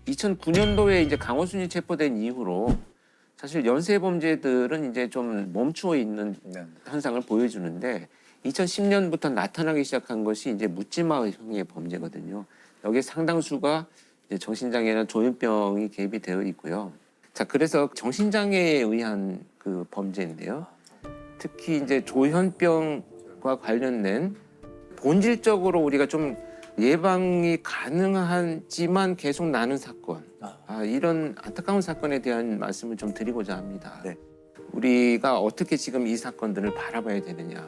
2009년도에 이제 강원순이 체포된 이후로 사실 연쇄 범죄들은 이제 좀 멈추어 있는 현상을 보여주는데 2010년부터 나타나기 시작한 것이 이제 묻지마형의 범죄거든요. 여기에 상당수가 이제 정신장애나 조현병이 개입이 되어 있고요. 자, 그래서 정신장애에 의한 그 범죄인데요. 특히 이제 조현병과 관련된 본질적으로 우리가 좀 예방이 가능하지만 계속 나는 사건, 이런 안타까운 사건에 대한 말씀을 좀 드리고자 합니다. 네. 우리가 어떻게 지금 이 사건들을 바라봐야 되느냐,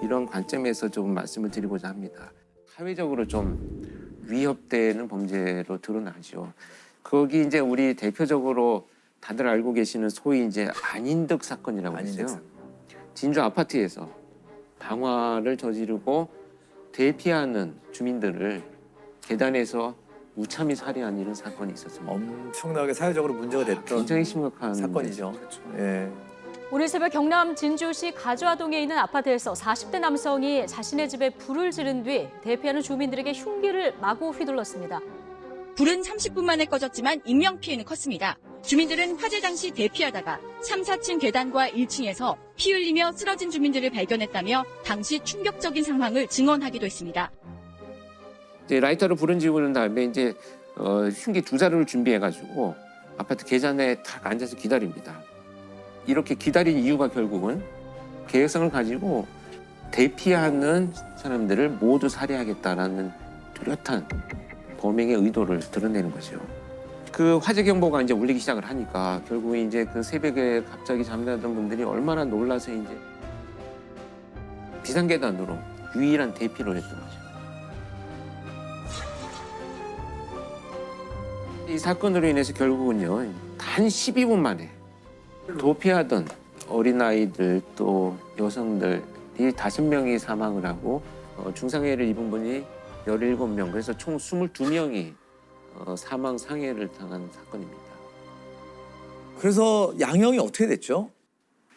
이런 관점에서 좀 말씀을 드리고자 합니다. 사회적으로 좀 위협되는 범죄로 드러나죠. 거기 이제 우리 대표적으로 다들 알고 계시는 소위 이제 안인득 사건이라고 있어요. 진주 아파트에서 방화를 저지르고 대피하는 주민들을 계단에서 무참히 살해한 이런 사건이 있었습니다. 엄청나게 사회적으로 문제가 됐던 굉장히 심각한 사건이죠. 예. 오늘 새벽 경남 진주시 가좌동에 있는 아파트에서 40대 남성이 자신의 집에 불을 지른 뒤 대피하는 주민들에게 흉기를 마구 휘둘렀습니다. 불은 30분 만에 꺼졌지만 인명피해는 컸습니다. 주민들은 화재 당시 대피하다가 3, 4층 계단과 1층에서 피 흘리며 쓰러진 주민들을 발견했다며 당시 충격적인 상황을 증언하기도 했습니다. 이제 라이터로 불은 지른 다음에 이제 흉기 2자루를 준비해가지고 아파트 계단에 딱 앉아서 기다립니다. 이렇게 기다린 이유가 결국은 계획성을 가지고 대피하는 사람들을 모두 살해하겠다라는 뚜렷한 범행의 의도를 드러내는 거죠. 그 화재 경보가 이제 울리기 시작을 하니까 결국에 이제 그 새벽에 갑자기 잠자던 분들이 얼마나 놀라서 이제 비상계단으로 유일한 대피를 했던 거죠. 이 사건으로 인해서 결국은요, 단 12분 만에 도피하던 어린아이들 또 여성들이 5명이 사망을 하고 중상해를 입은 분이 17명, 그래서 총 22명이 사망 상해를 당한 사건입니다. 그래서 양형이 어떻게 됐죠?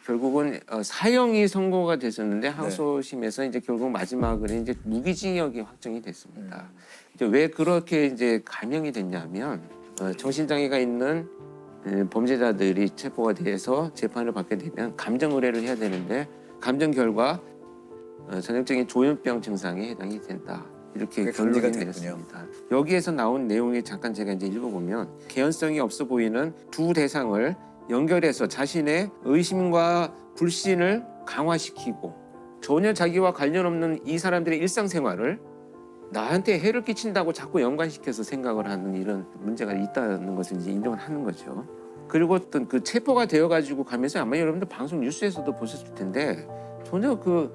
결국은 사형이 선고가 됐었는데 항소심에서 이제 결국 마지막으로 이제 무기징역이 확정이 됐습니다. 이제 왜 그렇게 이제 감형이 됐냐면 정신장애가 있는 범죄자들이 체포가 돼서 재판을 받게 되면 감정 의뢰를 해야 되는데 감정 결과 전형적인 조현병 증상에 해당이 된다. 이렇게 결론이 내렸습니다. 여기에서 나온 내용이 잠깐 제가 이제 읽어보면 개연성이 없어 보이는 두 대상을 연결해서 자신의 의심과 불신을 강화시키고 전혀 자기와 관련 없는 이 사람들의 일상생활을 나한테 해를 끼친다고 자꾸 연관시켜서 생각을 하는 이런 문제가 있다는 것을 이제 인정을 하는 거죠. 그리고 어떤 그 체포가 되어가지고 가면서 아마 여러분들 방송 뉴스에서도 보셨을 텐데 전혀 그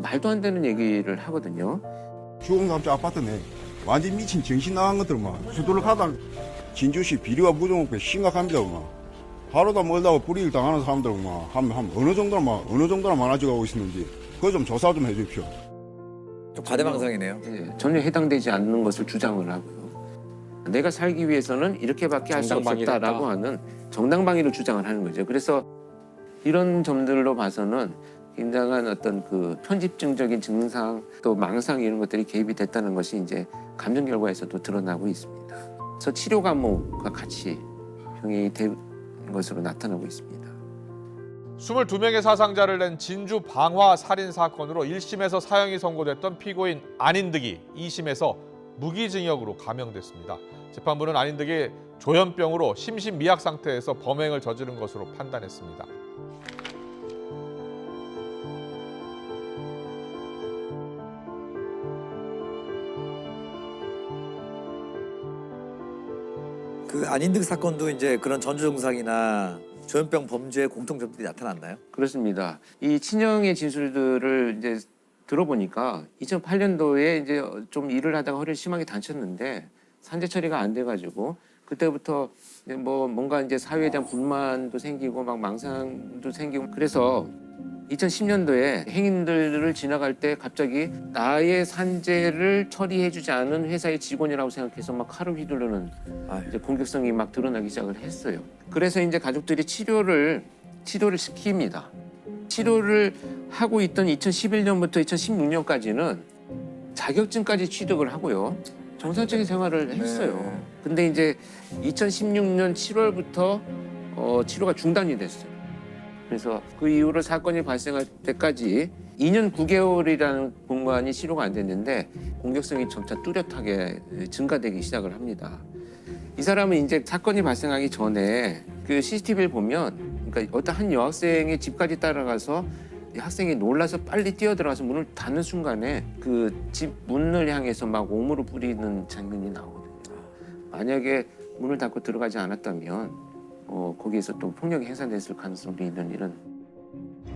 말도 안 되는 얘기를 하거든요. 주공삼자 아파트네. 완전 미친 정신 나간 것들만 수도를 가다 진주시 비리와 부정부패 심각합니다. 하루다 멀다고 불이익 당하는 사람들은 어느 정도나 많아지고 있는지 그거 좀 조사 좀 해주십시오. 좀 과대망상이네요. 전혀 해당되지 않는 것을 주장을 하고요. 내가 살기 위해서는 이렇게밖에 할 수 없었다라고 하는 정당방위를 주장을 하는 거죠. 그래서 이런 점들로 봐서는 굉장한 어떤 그 편집증적인 증상 또 망상 이런 것들이 개입이 됐다는 것이 이제 감정 결과에서도 드러나고 있습니다. 그래서 치료 감옥과 같이 병행이 된 것으로 나타나고 있습니다. 22명의 사상자를 낸 진주 방화 살인 사건으로 1심에서 사형이 선고됐던 피고인 안인득이 2심에서 무기징역으로 감형됐습니다. 재판부는 안인득이 조현병으로 심신미약 상태에서 범행을 저지른 것으로 판단했습니다. 그 안인득 사건도 이제 그런 전조 증상이나 조현병 범죄의 공통점들이 나타났나요? 그렇습니다. 이 친형의 진술들을 이제 들어보니까 2008년도에 이제 좀 일을 하다가 허리를 심하게 다쳤는데 산재 처리가 안 돼가지고 그때부터 뭐 뭔가 이제 사회에 대한 불만도 생기고 막 망상도 생기고 그래서 2010년도에 행인들을 지나갈 때 갑자기 나의 산재를 처리해주지 않은 회사의 직원이라고 생각해서 막 칼을 휘두르는 이제 공격성이 막 드러나기 시작을 했어요. 그래서 이제 가족들이 치료를 시킵니다. 치료를 하고 있던 2011년부터 2016년까지는 자격증까지 취득을 하고요. 정상적인 생활을 했어요. 네. 근데 이제 2016년 7월부터 치료가 중단이 됐어요. 그래서 그 이후로 사건이 발생할 때까지 2년 9개월이라는 공간이 치료가 안 됐는데 공격성이 점차 뚜렷하게 증가되기 시작을 합니다. 이 사람은 이제 사건이 발생하기 전에 그 CCTV를 보면 그러니까 어떤 한 여학생의 집까지 따라가서 이 학생이 놀라서 빨리 뛰어들어가서 문을 닫는 순간에 그 집 문을 향해서 막 옴으로 뿌리는 장면이 나오거든요. 만약에 문을 닫고 들어가지 않았다면 거기에서 또 폭력이 행사됐을 가능성도 있는 이런.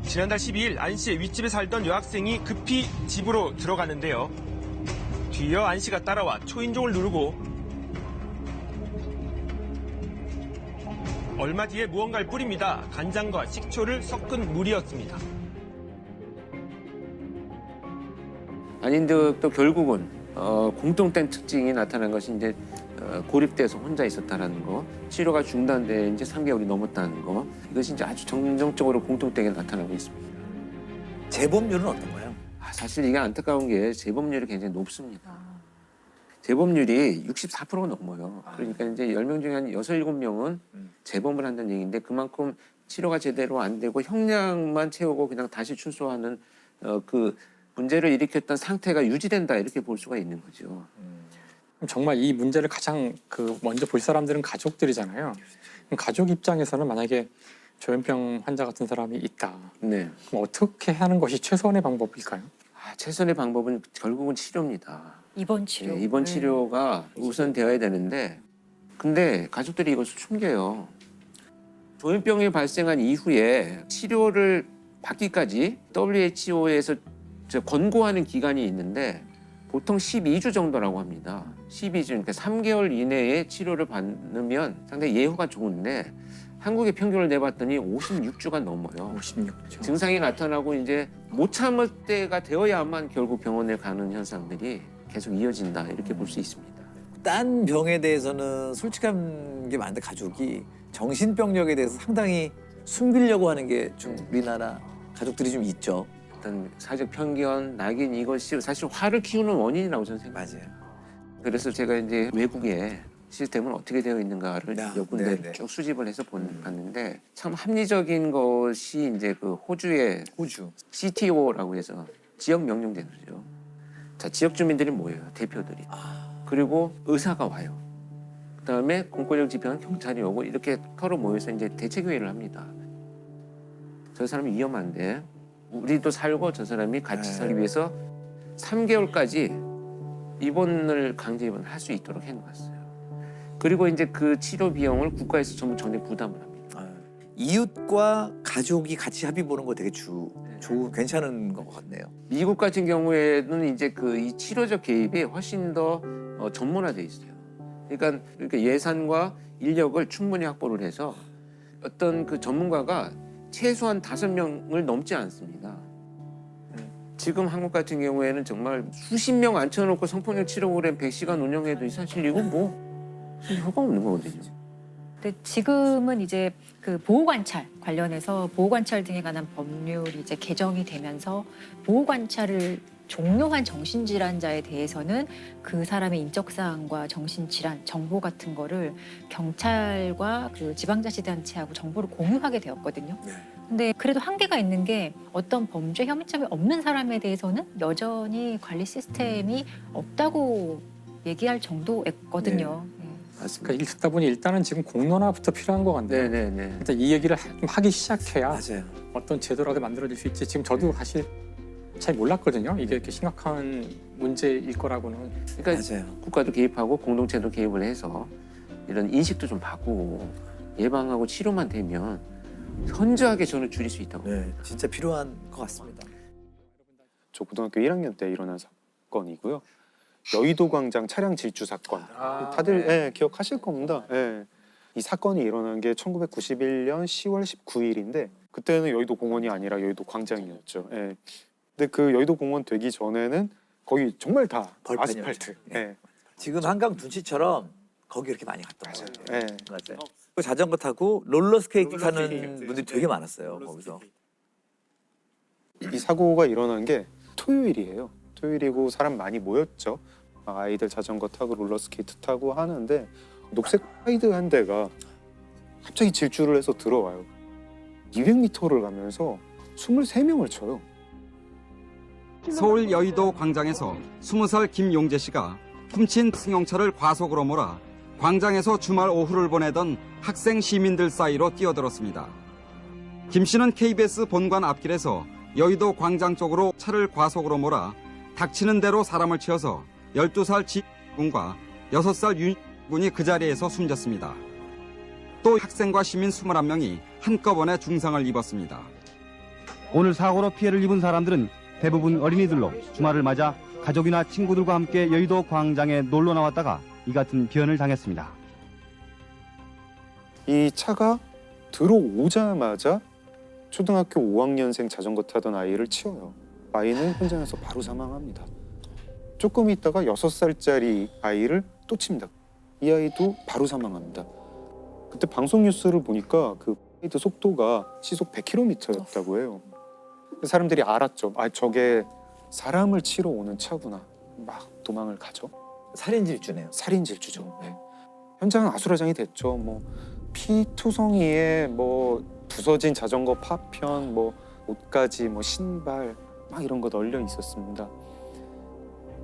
지난달 12일 안 씨의 윗집에 살던 여학생이 급히 집으로 들어가는데요. 뒤이어 안 씨가 따라와 초인종을 누르고 얼마 뒤에 무언가를 뿌립니다. 간장과 식초를 섞은 물이었습니다. 안인득도 결국은 공통된 특징이 나타난 것이 이제 고립돼서 혼자 있었다라는 거, 치료가 중단돼 이제 3개월이 넘었다는 거, 이것이 이제 아주 정정적으로 공통되게 나타나고 있습니다. 재범률은 어떤가요? 사실 이게 안타까운 게 재범률이 굉장히 높습니다. 재범률이 64%가 넘어요. 그러니까 이제 10명 중에 한 6, 7명은 재범을 한다는 얘기인데 그만큼 치료가 제대로 안 되고 형량만 채우고 그냥 다시 출소하는 그 문제를 일으켰던 상태가 유지된다 이렇게 볼 수가 있는 거죠. 정말 이 문제를 가장 먼저 볼 사람들은 가족들이잖아요. 그럼 가족 입장에서는 만약에 조현병 환자 같은 사람이 있다. 네. 그럼 어떻게 하는 것이 최선의 방법일까요? 최선의 방법은 결국은 치료입니다. 입원 치료. 네, 입원 치료가 우선 되어야 되는데 근데 가족들이 이것을 숨겨요. 조현병이 발생한 이후에 치료를 받기까지 WHO에서 권고하는 기간이 있는데 보통 12주 정도라고 합니다. 12주, 그러니까 3개월 이내에 치료를 받으면 상당히 예후가 좋은데 한국의 평균을 내봤더니 56주가 넘어요. 56주. 증상이 나타나고 이제 못 참을 때가 되어야만 결국 병원에 가는 현상들이 계속 이어진다 이렇게 볼 수 있습니다. 딴 병에 대해서는 솔직한 게 많은데 가족이 정신병력에 대해서 상당히 숨기려고 하는 게 좀 우리나라 가족들이 좀 있죠. 어떤 사회적 편견, 낙인 이것이 사실 화를 키우는 원인이라고 저는 생각해요. 맞아요. 그래서 제가 이제 외국의 시스템은 어떻게 되어 있는가를 몇 군데 네네. 쭉 수집을 해서 봤는데 참 합리적인 것이 이제 그 호주의 호주. CTO라고 해서 지역 명령 제도죠. 자, 지역 주민들이 모여요, 대표들이. 그리고 의사가 와요. 그다음에 공권력 집행은 경찰이 오고 이렇게 서로 모여서 이제 대책 회의를 합니다. 저 사람이 위험한데 우리도 살고 저 사람이 같이 살기 위해서 3개월까지 입원을 강제 입원을 할 수 있도록 해놓았어요. 그리고 이제 그 치료 비용을 국가에서 전부 전액 부담을 합니다. 이웃과 가족이 같이 합의 보는 거 되게 괜찮은 것 같네요. 미국 같은 경우에는 이제 그 이 치료적 개입이 훨씬 더 전문화돼 있어요. 그러니까 예산과 인력을 충분히 확보를 해서 어떤 그 전문가가 최소한 5명을 넘지 않습니다. 지금 한국 같은 경우에는 정말 수십 명 앉혀놓고 성폭력 치료 프로그램 100시간 운영해도 사실 이거 뭐 효과 없는 거거든요. 근데 지금은 이제 그 보호관찰 관련해서 보호관찰 등에 관한 법률이 이제 개정이 되면서 보호관찰을 종료한 정신질환자에 대해서는 그 사람의 인적사항과 정신질환 정보 같은 거를 경찰과 그 지방자치단체하고 정보를 공유하게 되었거든요. 네. 근데 그래도 한계가 있는 게 어떤 범죄 혐의점이 없는 사람에 대해서는 여전히 관리 시스템이 없다고 얘기할 정도였거든요. 맞습니다. 그러니까 듣다 보니 일단은 지금 공론화부터 필요한 것 같네요. 네네네. 일단 이 얘기를 좀 하기 시작해야 맞아요. 어떤 제도라도 만들어질 수 있지. 지금 저도 사실 잘 몰랐거든요. 이게 이렇게 심각한 문제일 거라고는. 그러니까 맞아요. 국가도 개입하고 공동체도 개입을 해서 이런 인식도 좀 바꾸고 예방하고 치료만 되면 현저하게 저는 줄일 수 있다고. 네, 진짜 필요한 것 같습니다. 저 고등학교 1학년 때 일어난 사건이고요. 여의도 광장 차량 질주 사건. 다들 예, 기억하실 겁니다. 예. 이 사건이 일어난 게 1991년 10월 19일인데 그때는 여의도 공원이 아니라 여의도 광장이었죠. 예. 근데 그 여의도 공원 되기 전에는 거기 정말 다 벌판이었죠. 아스팔트. 네. 예. 지금 한강 둔치처럼 거기 이렇게 많이 갔던 맞아요. 거예요. 예. 맞아요. 그 자전거 타고 롤러스케이트 타는 분들이 되게 많았어요. 거기서. 이 사고가 일어난 게 토요일이에요. 토요일이고 사람 많이 모였죠. 아이들 자전거 타고 롤러스케이트 타고 하는데 녹색 하이드 한 대가 갑자기 질주를 해서 들어와요. 200m를 가면서 23명을 쳐요. 서울 여의도 광장에서 20살 김용재 씨가 훔친 승용차를 과속으로 몰아 광장에서 주말 오후를 보내던 학생 시민들 사이로 뛰어들었습니다. 김 씨는 KBS 본관 앞길에서 여의도 광장 쪽으로 차를 과속으로 몰아 닥치는 대로 사람을 치어서 12살 지군과 6살 윤군이 그 자리에서 숨졌습니다. 또 학생과 시민 21명이 한꺼번에 중상을 입었습니다. 오늘 사고로 피해를 입은 사람들은 대부분 어린이들로 주말을 맞아 가족이나 친구들과 함께 여의도 광장에 놀러 나왔다가 이 같은 변을 당했습니다. 이 차가 들어오자마자 초등학교 5학년생 자전거 타던 아이를 치어요. 아이는 현장에서 바로 사망합니다. 조금 있다가 6살짜리 아이를 또 칩니다. 이 아이도 바로 사망합니다. 그때 방송 뉴스를 보니까 그 라이드 속도가 시속 100km였다고 해요. 사람들이 알았죠. 아, 저게 사람을 치러 오는 차구나. 막 도망을 가죠. 살인 질주네요. 살인 질주죠. 네. 현장은 아수라장이 됐죠. 뭐 피투성이에 뭐 부서진 자전거 파편, 뭐 옷가지, 뭐 신발 막 이런 거 널려 있었습니다.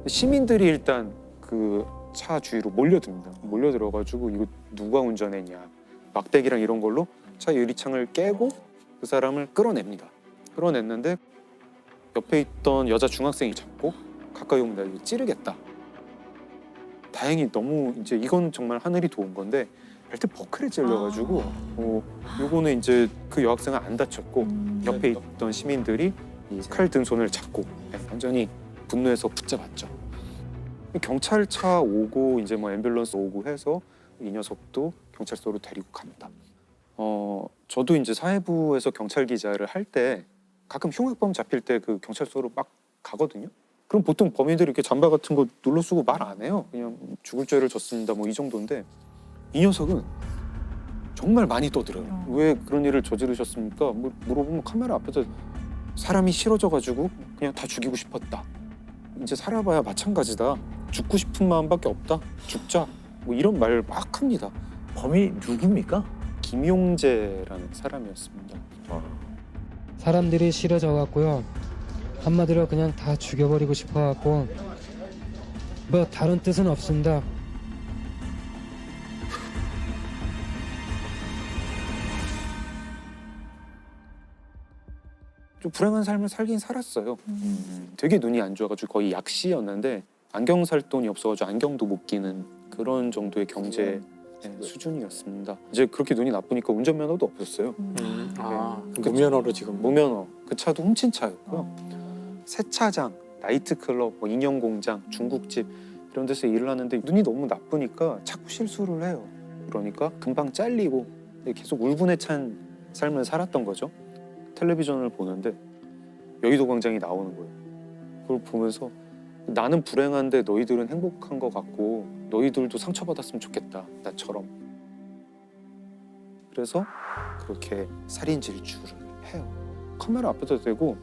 시민들이 일단 그 차 주위로 몰려듭니다. 몰려들어가지고 이거 누가 운전했냐, 막대기랑 이런 걸로 차 유리창을 깨고 그 사람을 끌어냅니다. 끌어냈는데 옆에 있던 여자 중학생이 잡고 가까이 오면 내가 이거 찌르겠다. 다행히 너무 이제 이건 정말 하늘이 도운 건데 벨트 버클에 찔려가지고 요거는 이제 그 여학생은 안 다쳤고 옆에 있던 시민들이 칼 든 손을 잡고 완전히 분노해서 붙잡았죠. 경찰차 오고 이제 뭐 앰뷸런스 오고 해서 이 녀석도 경찰서로 데리고 갑니다. 저도 이제 사회부에서 경찰 기자를 할 때 가끔 흉악범 잡힐 때 그 경찰서로 막 가거든요. 그럼 보통 범인들이 이렇게 잠바 같은 거 눌러 쓰고 말 안 해요. 그냥 죽을 죄를 졌습니다. 뭐 이 정도인데 이 녀석은 정말 많이 떠들어요. 왜 그런 일을 저지르셨습니까? 뭐 물어보면 카메라 앞에서 사람이 싫어져가지고 그냥 다 죽이고 싶었다. 이제 살아봐야 마찬가지다. 죽고 싶은 마음밖에 없다. 죽자. 뭐 이런 말 막 합니다. 범이 누굽니까? 김용재라는 사람이었습니다. 사람들이 싫어져 갖고요. 한마디로 그냥 다 죽여버리고 싶어 갖고 뭐 다른 뜻은 없습니다. 좀 불행한 삶을 살긴 살았어요. 되게 눈이 안 좋아가지고 거의 약시였는데 안경 살 돈이 없어가지고 안경도 못 끼는 그런 정도의 경제 수준이었습니다. 이제 그렇게 눈이 나쁘니까 운전면허도 없었어요. 무면허로 지금. 무면허. 그 차도 훔친 차였고요. 세차장, 나이트클럽, 뭐 인형공장, 중국집 이런 데서 일을 하는데 눈이 너무 나쁘니까 자꾸 실수를 해요. 그러니까 금방 잘리고 계속 울분에 찬 삶을 살았던 거죠. 텔레비전을 보는데 여의도 광장이 나오는 거예요. 그걸 보면서 나는 불행한데 너희들은 행복한 것 같고 너희들도 상처받았으면 좋겠다. 나처럼. 그래서 그렇게 살인 질주를 해요. 카메라 앞에다 대고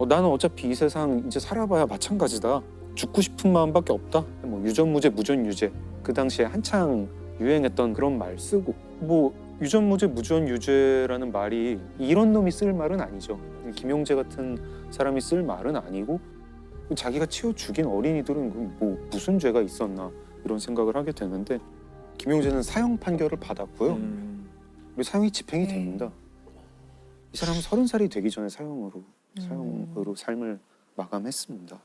나는 어차피 이 세상 이제 살아봐야 마찬가지다. 죽고 싶은 마음밖에 없다. 뭐 유전무죄, 무전유죄. 그 당시에 한창 유행했던 그런 말 쓰고 뭐 유전무죄, 무전유죄라는 말이 이런 놈이 쓸 말은 아니죠. 김용재 같은 사람이 쓸 말은 아니고 자기가 치워 죽인 어린이들은 뭐 무슨 죄가 있었나 이런 생각을 하게 되는데 김용재는 사형 판결을 받았고요. 사형이 집행이 됩니다. 이 사람은 30살이 되기 전에 사형으로 삶을 마감했습니다.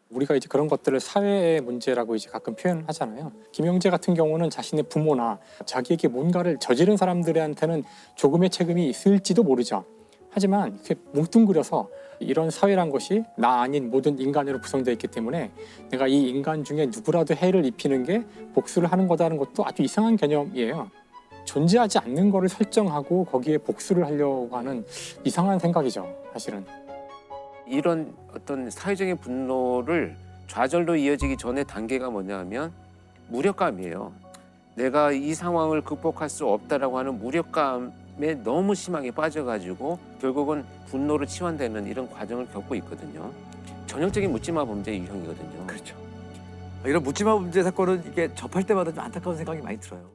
우리가 이제 그런 것들을 사회의 문제라고 이제 가끔 표현하잖아요. 김용재 같은 경우는 자신의 부모나 자기에게 뭔가를 저지른 사람들한테는 조금의 책임이 있을지도 모르죠. 하지만 이렇게 뭉뚱그려서 이런 사회란 것이 나 아닌 모든 인간으로 구성되어 있기 때문에 내가 이 인간 중에 누구라도 해를 입히는 게 복수를 하는 거다는 것도 아주 이상한 개념이에요. 존재하지 않는 거를 설정하고 거기에 복수를 하려고 하는 이상한 생각이죠, 사실은. 이런 어떤 사회적인 분노를 좌절로 이어지기 전에 단계가 뭐냐면 무력감이에요. 내가 이 상황을 극복할 수 없다라고 하는 무력감에 너무 심하게 빠져가지고 결국은 분노로 치환되는 이런 과정을 겪고 있거든요. 전형적인 묻지마 범죄 유형이거든요. 그렇죠. 이런 묻지마 범죄 사건은 이게 접할 때마다 좀 안타까운 생각이 많이 들어요.